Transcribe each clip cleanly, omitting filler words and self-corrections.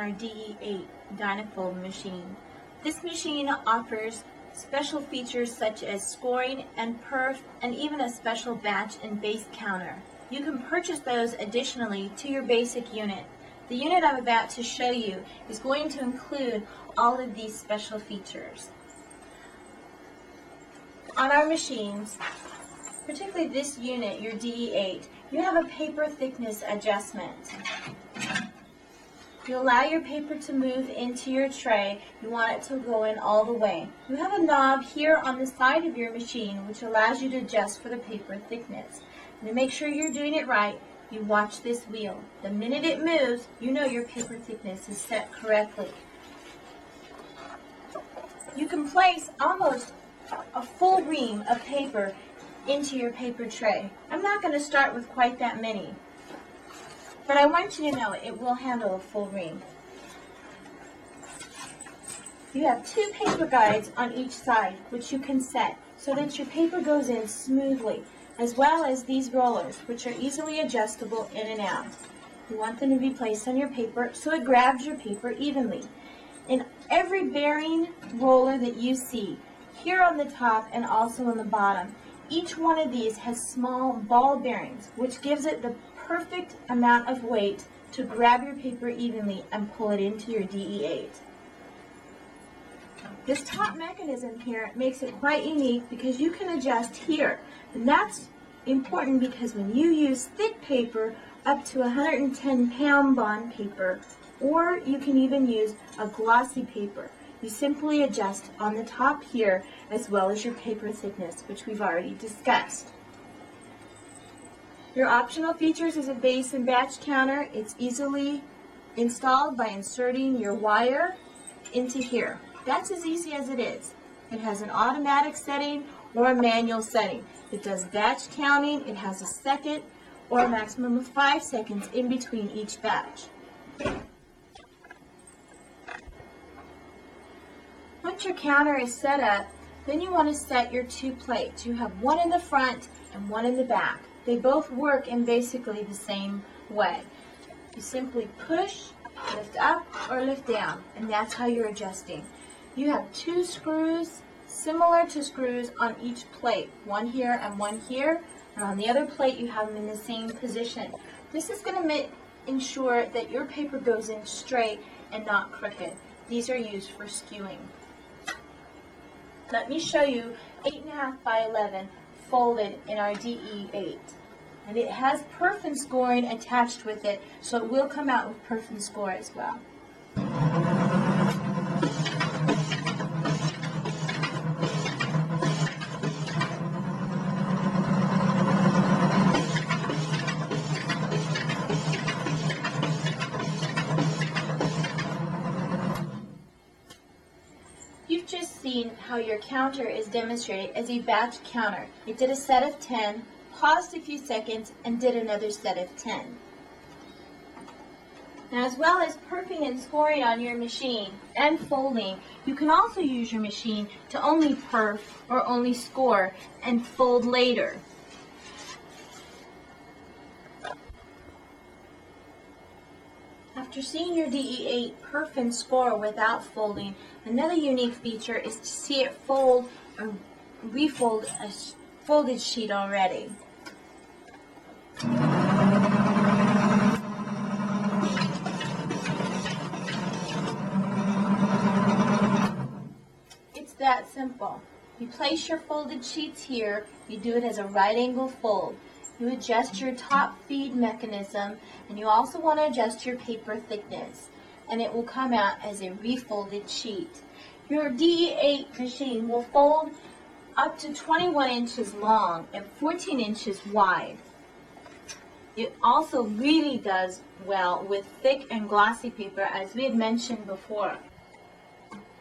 our DE8 Dynafold machine. This machine offers special features such as scoring and perf and even a special batch and base counter. You can purchase those additionally to your basic unit. The unit I'm about to show you is going to include all of these special features. On our machines, particularly this unit, your DE8, you have a paper thickness adjustment. You allow your paper to move into your tray. You want it to go in all the way. You have a knob here on the side of your machine which allows you to adjust for the paper thickness. And to make sure you're doing it right, you watch this wheel. The minute it moves, you know your paper thickness is set correctly. You can place almost a full ream of paper into your paper tray. I'm not going to start with quite that many, but I want you to know it will handle a full ream. You have two paper guides on each side which you can set so that your paper goes in smoothly, as well as these rollers which are easily adjustable in and out. You want them to be placed on your paper so it grabs your paper evenly. In every bearing roller that you see, here on the top and also on the bottom, each one of these has small ball bearings, which gives it the perfect amount of weight to grab your paper evenly and pull it into your DE8. This top mechanism here makes it quite unique because you can adjust here. And that's important because when you use thick paper up to 110-pound bond paper, or you can even use a glossy paper, you simply adjust on the top here as well as your paper thickness, which we've already discussed. Your optional features is a base and batch counter. It's easily installed by inserting your wire into here. That's as easy as it is. It has an automatic setting or a manual setting. It does batch counting. It has a second or a maximum of 5 seconds in between each batch. Once your counter is set up, then you want to set your two plates. You have one in the front and one in the back. They both work in basically the same way. You simply push, lift up, or lift down, and that's how you're adjusting. You have two screws similar to screws on each plate, one here and one here, and on the other plate you have them in the same position. This is going to ensure that your paper goes in straight and not crooked. These are used for skewing. Let me show you 8.5 by 11 folded in our DE8. And it has perf and scoring attached with it, so it will come out with perf and score as well. You've just seen how your counter is demonstrated as a batch counter. It did a set of 10, paused a few seconds, and did another set of 10. Now, as well as perfing and scoring on your machine and folding, you can also use your machine to only perf or only score and fold later. After seeing your DE8 perf and score without folding, another unique feature is to see it fold or refold a folded sheet already. It's that simple. You place your folded sheets here, you do it as a right angle fold. You adjust your top feed mechanism, and you also want to adjust your paper thickness, and it will come out as a refolded sheet. Your DE8 machine will fold up to 21 inches long and 14 inches wide. It also really does well with thick and glossy paper, as we had mentioned before.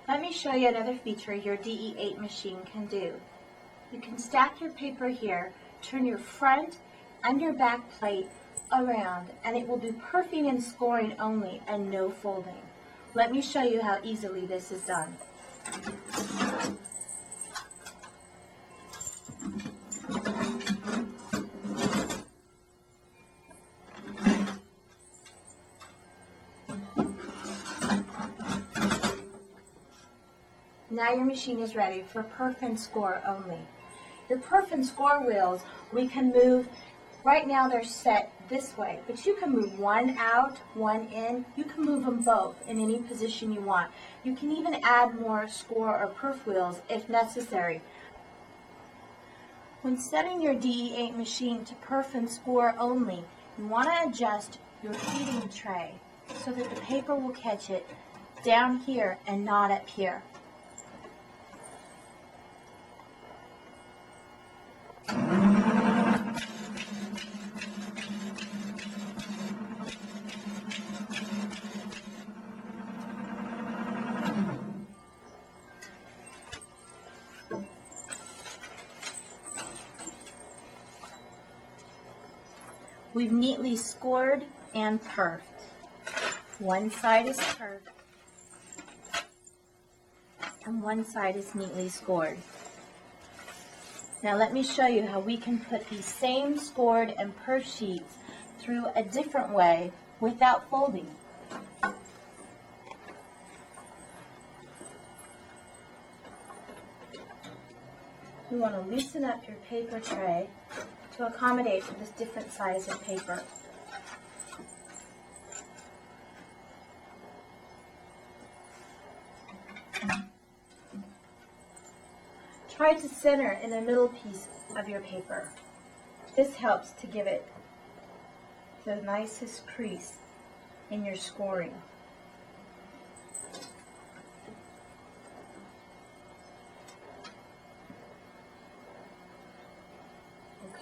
Let me show you another feature your DE8 machine can do. You can stack your paper here, turn your front and your back plate around, and it will do perfing and scoring only and no folding. Let me show you how easily this is done. Now your machine is ready for perf and score only. Your perf and score wheels, we can move, right now they're set this way, but you can move one out, one in. You can move them both in any position you want. You can even add more score or perf wheels if necessary. When setting your DE8 machine to perf and score only, you want to adjust your feeding tray so that the paper will catch it down here and not up here. We've neatly scored and perfed. One side is perfed and one side is neatly scored. Now let me show you how we can put these same scored and perf sheets through a different way without folding. You want to loosen up your paper tray to accommodate for this different size of paper. Try to center in the middle piece of your paper. This helps to give it the nicest crease in your scoring.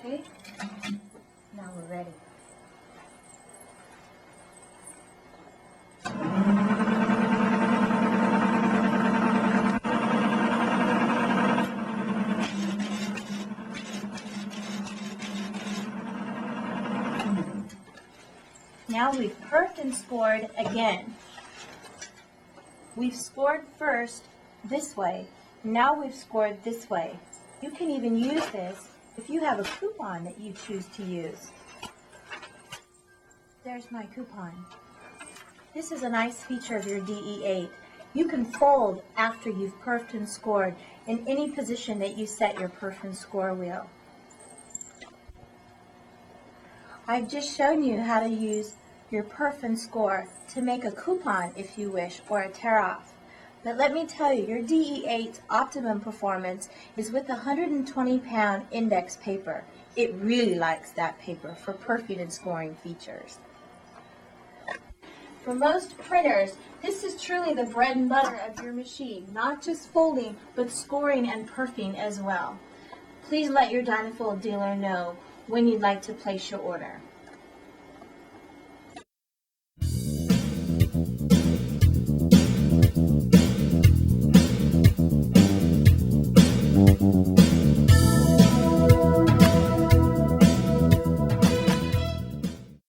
Okay, now we're ready. Now we've perfed and scored again. We've scored first this way, now we've scored this way. You can even use this if you have a coupon that you choose to use. There's my coupon. This is a nice feature of your DE8. You can fold after you've perfed and scored in any position that you set your perf and score wheel. I've just shown you how to use your perf and score to make a coupon if you wish, or a tear-off. But let me tell you, your DE8's optimum performance is with 120-pound index paper. It really likes that paper for perfing and scoring features. For most printers, this is truly the bread and butter of your machine, not just folding, but scoring and perfing as well. Please let your Dynafold dealer know when you'd like to place your order.